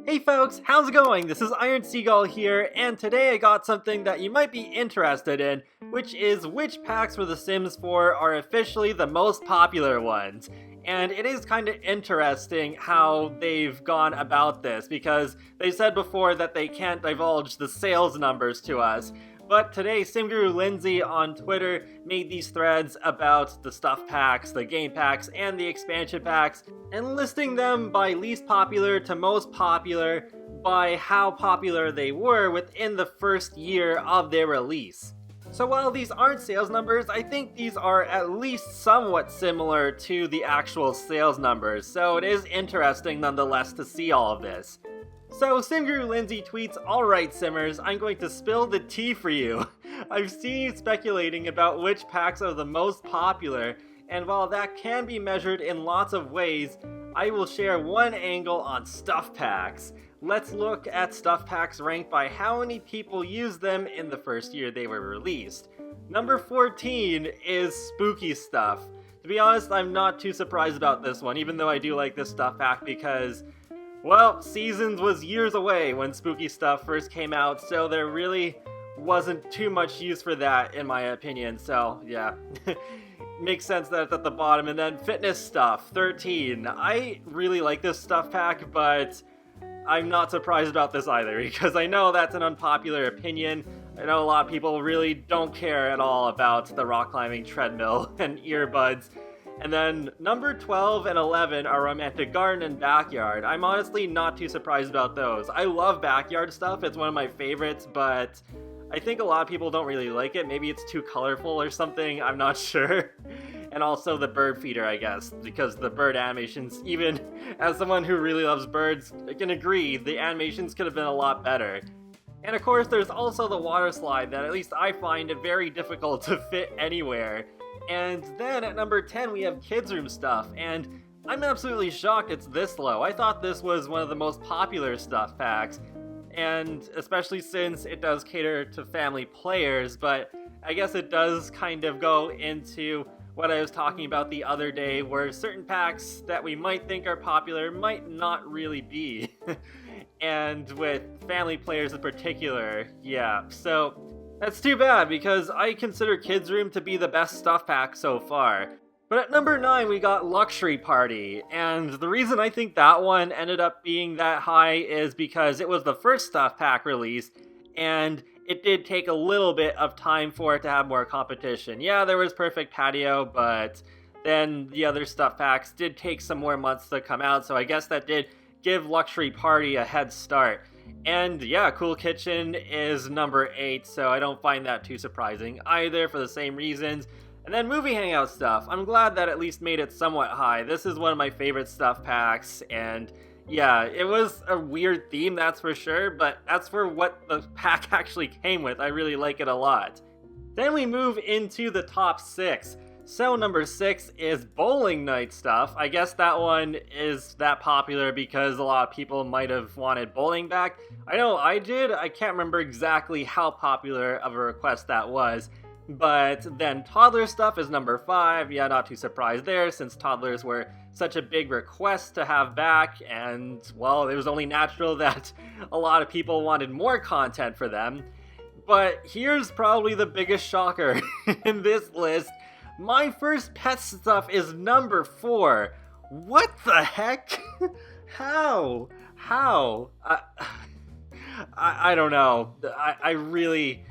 Hey folks, how's it going? This is Iron Seagull here, and today I got something that you might be interested in, which is which packs for The Sims 4 are officially the most popular ones. And it is kind of interesting how they've gone about this, because they said before that they can't divulge the sales numbers to us. But today, SimGuru Lindsay on Twitter made these threads about the stuff packs, the game packs, and the expansion packs, and listing them by least popular to most popular by how popular they were within the first year of their release. So while these aren't sales numbers, I think these are at least somewhat similar to the actual sales numbers, so it is interesting nonetheless to see all of this. So SimGuru Lindsay tweets, "Alright Simmers, I'm going to spill the tea for you. I've seen you speculating about which packs are the most popular, and while that can be measured in lots of ways, I will share one angle on stuff packs. Let's look at stuff packs ranked by how many people used them in the first year they were released. Number 14 is spooky stuff. To be honest, I'm not too surprised about this one, even though I do like this stuff pack because, well, Seasons was years away when spooky stuff first came out, so there really wasn't too much use for that in my opinion, so yeah. Makes sense that it's at the bottom. And then fitness stuff, 13. I really like this stuff pack, but I'm not surprised about this either, because I know that's an unpopular opinion. I know a lot of people really don't care at all about the rock climbing treadmill and earbuds. And then number 12 and 11 are Romantic Garden and Backyard. I'm honestly not too surprised about those. I love backyard stuff, it's one of my favorites, but I think a lot of people don't really like it. Maybe it's too colorful or something, I'm not sure. And also the bird feeder, I guess, because the bird animations, even as someone who really loves birds, I can agree, the animations could have been a lot better. And of course there's also the water slide that at least I find it very difficult to fit anywhere. And then at number 10 we have kids room stuff, and I'm absolutely shocked it's this low. I thought this was one of the most popular stuff packs, and especially since it does cater to family players, but I guess it does kind of go into what I was talking about the other day, where certain packs that we might think are popular might not really be. And with family players in particular, yeah, so that's too bad, because I consider Kids Room to be the best stuff pack so far. But at number 9 we got Luxury Party, and the reason I think that one ended up being that high is because it was the first stuff pack release, and it did take a little bit of time for it to have more competition. Yeah, there was Perfect Patio, but then the other stuff packs did take some more months to come out, so I guess that did give Luxury Party a head start. And yeah, Cool Kitchen is number 8, so I don't find that too surprising either for the same reasons. And then Movie Hangout stuff, I'm glad that at least made it somewhat high. This is one of my favorite stuff packs, and yeah, it was a weird theme, that's for sure, but that's for what the pack actually came with. I really like it a lot. Then we move into the top 6. So number 6 is bowling night stuff. I guess that one is that popular because a lot of people might have wanted bowling back. I know I did. I can't remember exactly how popular of a request that was. But then toddler stuff is number 5. Yeah, not too surprised there, since toddlers were such a big request to have back, and well, it was only natural that a lot of people wanted more content for them. But here's probably the biggest shocker in this list. My First Pet stuff is number 4. What the heck? How? I don't know. I really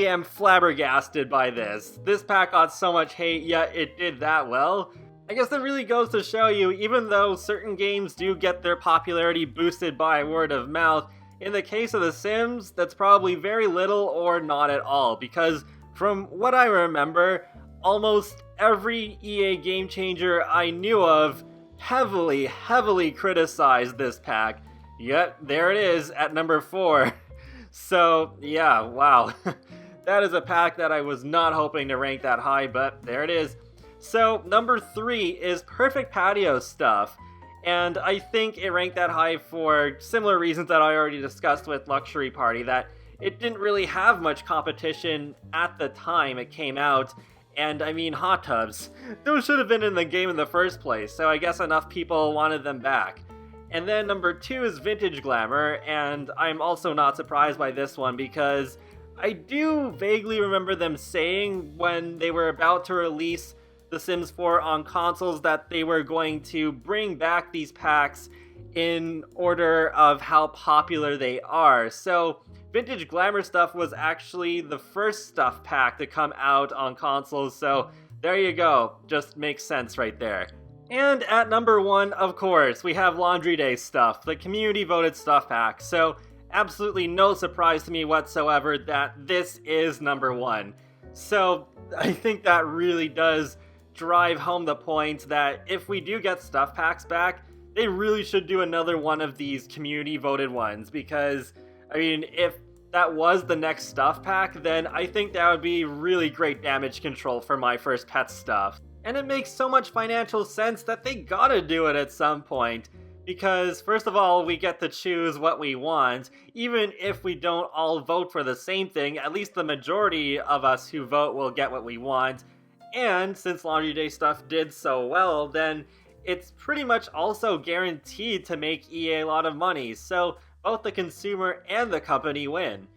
am flabbergasted by this. This pack got so much hate, yet it did that well. I guess that really goes to show you, even though certain games do get their popularity boosted by word of mouth, in the case of The Sims, that's probably very little or not at all, because from what I remember, almost every EA game changer I knew of heavily criticized this pack, yet there it is at number 4. So yeah, wow. That is a pack that I was not hoping to rank that high, but there it is. So number 3 is Perfect Patio stuff, and I think it ranked that high for similar reasons that I already discussed with Luxury Party, that it didn't really have much competition at the time it came out, and I mean hot tubs. Those should have been in the game in the first place, so I guess enough people wanted them back. And then number 2 is Vintage Glamour, and I'm also not surprised by this one because I do vaguely remember them saying when they were about to release The Sims 4 on consoles that they were going to bring back these packs in order of how popular they are. So Vintage Glamour stuff was actually the first stuff pack to come out on consoles, so there you go. Just makes sense right there. And at number 1, of course, we have Laundry Day stuff, the community voted stuff pack. So absolutely no surprise to me whatsoever that this is number 1. So I think that really does drive home the point that if we do get stuff packs back, they really should do another one of these community voted ones, because, I mean, if that was the next stuff pack, then I think that would be really great damage control for My First Pet stuff. And it makes so much financial sense that they gotta do it at some point, because first of all, we get to choose what we want. Even if we don't all vote for the same thing, at least the majority of us who vote will get what we want. And since Laundry Day stuff did so well, then it's pretty much also guaranteed to make EA a lot of money, so both the consumer and the company win.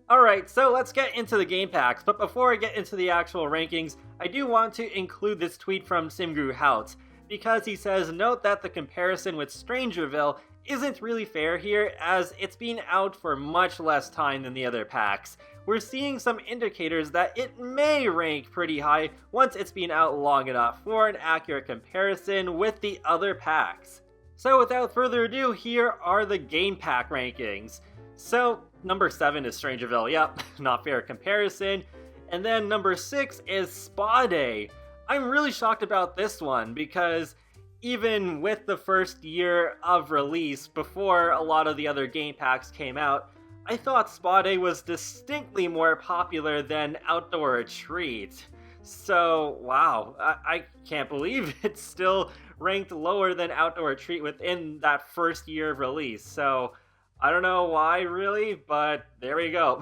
Alright, so let's get into the game packs, but before I get into the actual rankings, I do want to include this tweet from SimGrewHout, because he says, note that the comparison with Strangerville isn't really fair here, as it's been out for much less time than the other packs. We're seeing some indicators that it may rank pretty high once it's been out long enough for an accurate comparison with the other packs. So without further ado, here are the game pack rankings. So number 7 is Strangerville, yep, not fair comparison. And then number 6 is Spa Day. I'm really shocked about this one because even with the first year of release, before a lot of the other game packs came out, I thought Spa Day was distinctly more popular than Outdoor Retreat. So, wow, I can't believe it's still ranked lower than Outdoor Retreat within that first year of release. So, I don't know why really, but there we go.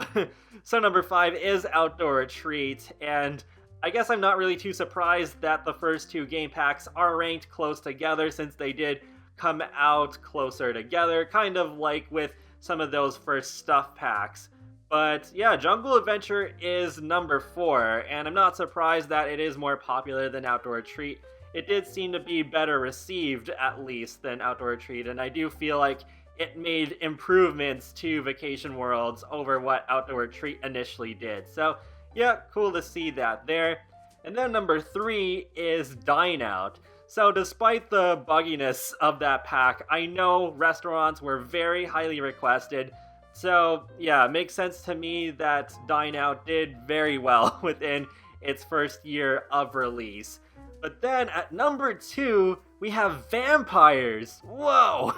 So number 5 is Outdoor Retreat, and I guess I'm not really too surprised that the first 2 game packs are ranked close together since they did come out closer together, kind of like with some of those first stuff packs. But yeah, Jungle Adventure is number 4, and I'm not surprised that it is more popular than Outdoor Retreat. It did seem to be better received, at least, than Outdoor Retreat, and I do feel like it made improvements to Vacation Worlds over what Outdoor Retreat initially did. So yeah, cool to see that there. And then number 3 is Dine Out. So despite the bugginess of that pack, I know restaurants were very highly requested. So yeah, it makes sense to me that Dine Out did very well within its first year of release. But then at number 2, we have Vampires. Whoa!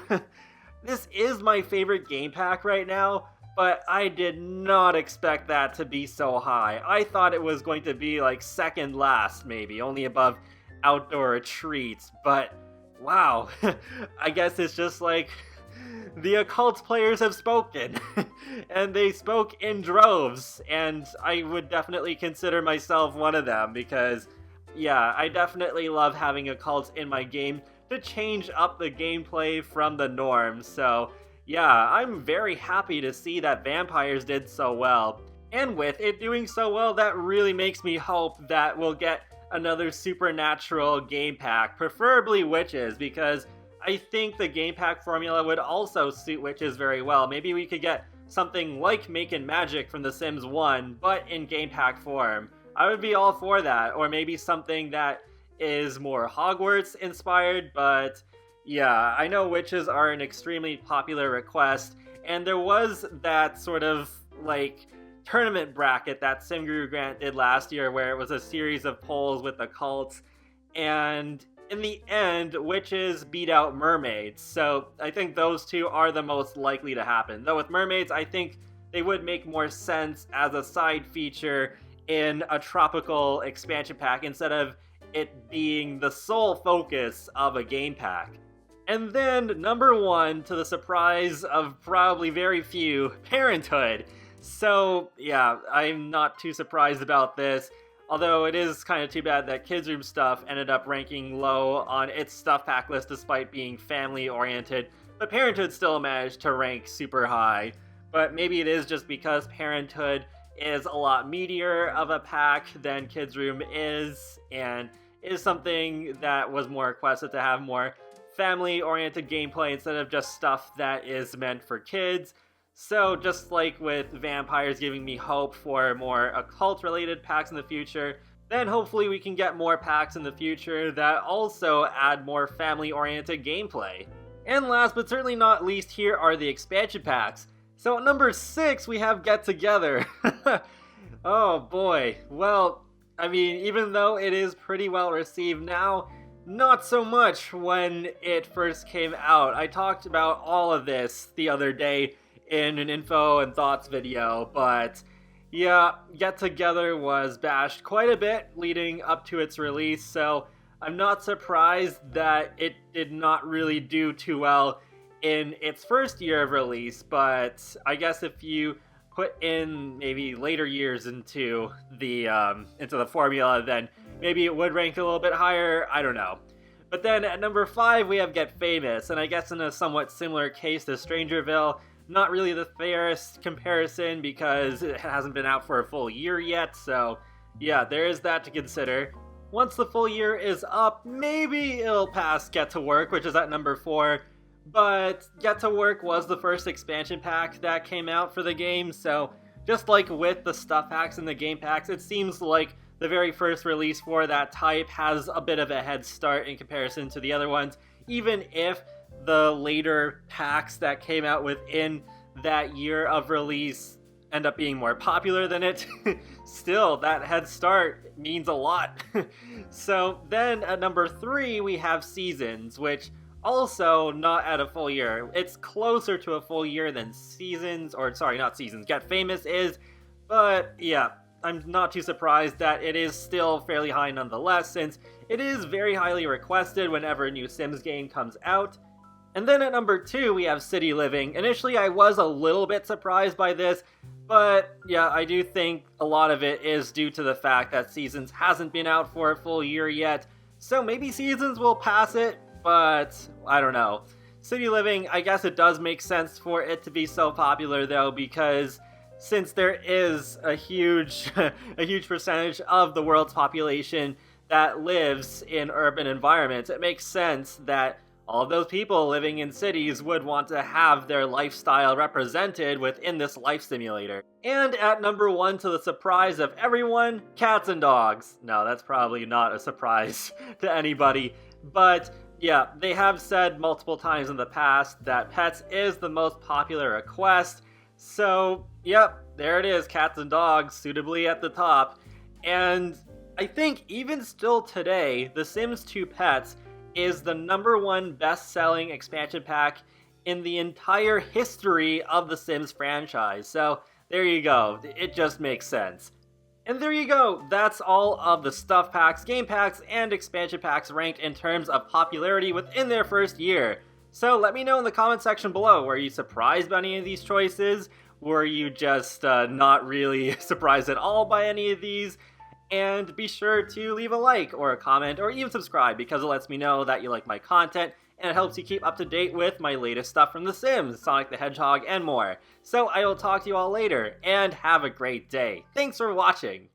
This is my favorite game pack right now, but I did not expect that to be so high. I thought it was going to be like second last, maybe, only above Outdoor Retreats, but wow, I guess it's just like the occult players have spoken, and they spoke in droves, and I would definitely consider myself one of them, because yeah, I definitely love having occults in my game to change up the gameplay from the norm. So yeah, I'm very happy to see that Vampires did so well. And with it doing so well, that really makes me hope that we'll get another supernatural game pack, preferably witches, because I think the game pack formula would also suit witches very well. Maybe we could get something like Making Magic from The Sims 1, but in game pack form. I would be all for that, or maybe something that is more Hogwarts inspired, but yeah, I know witches are an extremely popular request, and there was that sort of like tournament bracket that SimGuru Grant did last year where it was a series of polls with the cults, and in the end, witches beat out mermaids, so I think those two are the most likely to happen. Though with mermaids, I think they would make more sense as a side feature in a tropical expansion pack instead of it being the sole focus of a game pack. And then number 1, to the surprise of probably very few, Parenthood. So yeah, I'm not too surprised about this, although it is kind of too bad that Kids Room stuff ended up ranking low on its stuff pack list despite being family oriented. but Parenthood still managed to rank super high. But maybe it is just because Parenthood is a lot meatier of a pack than Kids Room is, and is something that was more requested to have more family-oriented gameplay instead of just stuff that is meant for kids. So just like with Vampires giving me hope for more occult-related packs in the future, then hopefully we can get more packs in the future that also add more family-oriented gameplay. And last but certainly not least, here are the expansion packs. So at number 6 we have Get Together. Oh boy, well, I mean, even though it is pretty well received now, not so much when it first came out. I talked about all of this the other day in an info and thoughts video, but yeah, Get Together was bashed quite a bit leading up to its release, so I'm not surprised that it did not really do too well in its first year of release, but I guess if you put in maybe later years into the formula, then maybe it would rank a little bit higher, I don't know. But then at number 5 we have Get Famous, and I guess in a somewhat similar case to Strangerville, not really the fairest comparison because it hasn't been out for a full year yet, so yeah, there is that to consider. Once the full year is up, maybe it'll pass Get to Work, which is at number 4, but Get to Work was the first expansion pack that came out for the game, so just like with the stuff packs and the game packs, it seems like the very first release for that type has a bit of a head start in comparison to the other ones, even if the later packs that came out within that year of release end up being more popular than it. Still, that head start means a lot. So then at number 3 we have Seasons, which also not at a full year. It's closer to a full year than Get Famous is, but yeah, I'm not too surprised that it is still fairly high nonetheless, since it is very highly requested whenever a new Sims game comes out. And then at number 2 we have City Living. Initially I was a little bit surprised by this, but yeah, I do think a lot of it is due to the fact that Seasons hasn't been out for a full year yet, so maybe Seasons will pass it, but I don't know. City Living, I guess it does make sense for it to be so popular though, because since there is a huge percentage of the world's population that lives in urban environments, it makes sense that all of those people living in cities would want to have their lifestyle represented within this life simulator. And at number 1, to the surprise of everyone, Cats and Dogs. No, that's probably not a surprise to anybody, but yeah, they have said multiple times in the past that pets is the most popular request, so yep, there it is, Cats and Dogs suitably at the top. And I think even still today, The Sims 2 Pets is the number 1 best-selling expansion pack in the entire history of the Sims franchise. So there you go, it just makes sense. And there you go, that's all of the stuff packs, game packs, and expansion packs ranked in terms of popularity within their first year. So let me know in the comment section below, were you surprised by any of these choices? Were you just not really surprised at all by any of these? And be sure to leave a like or a comment or even subscribe, because it lets me know that you like my content and it helps you keep up to date with my latest stuff from The Sims, Sonic the Hedgehog, and more. So I will talk to you all later, and have a great day. Thanks for watching!